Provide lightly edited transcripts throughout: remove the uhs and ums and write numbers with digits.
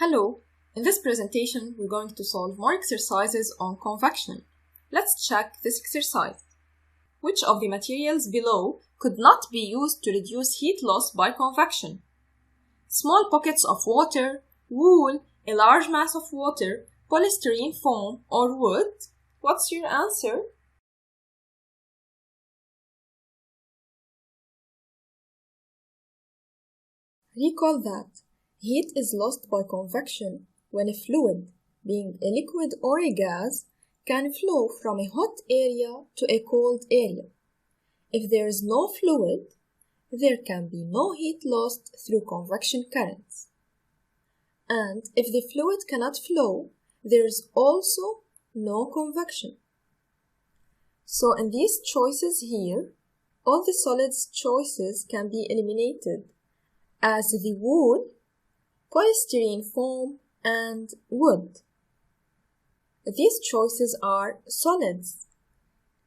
Hello! In this presentation, we're going to solve more exercises on convection. Let's check this exercise. Which of the materials below could not be used to reduce heat loss by convection? Small pockets of water, wool, a large mass of water, polystyrene foam, or wood? What's your answer? Recall that heat is lost by convection when a fluid, being a liquid or a gas, can flow from a hot area to a cold area. If there is no fluid, there can be no heat lost through convection currents. And if the fluid cannot flow, there is also no convection. So in these choices here, all the solids choices can be eliminated as the wool, polystyrene foam, and wood. These choices are solids.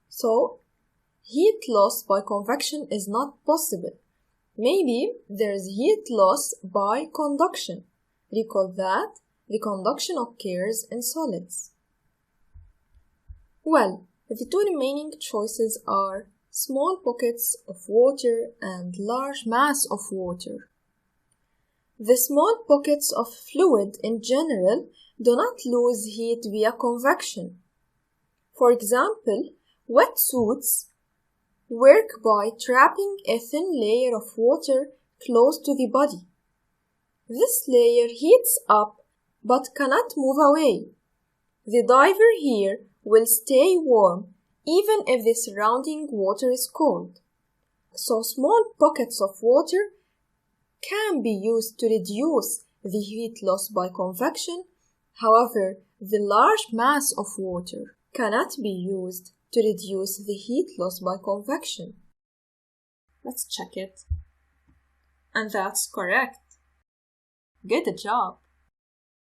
So, heat loss by convection is not possible. Maybe there is heat loss by conduction. Recall that the conduction occurs in solids. Well, the two remaining choices are small pockets of water and large mass of water. The small pockets of fluid in general do not lose heat via convection. For example, wetsuits work by trapping a thin layer of water close to the body. This layer heats up but cannot move away. The diver here will stay warm even if the surrounding water is cold. So small pockets of water can be used to reduce the heat loss by convection. However, the large mass of water cannot be used to reduce the heat loss by convection. Let's check it. And that's correct. Good job!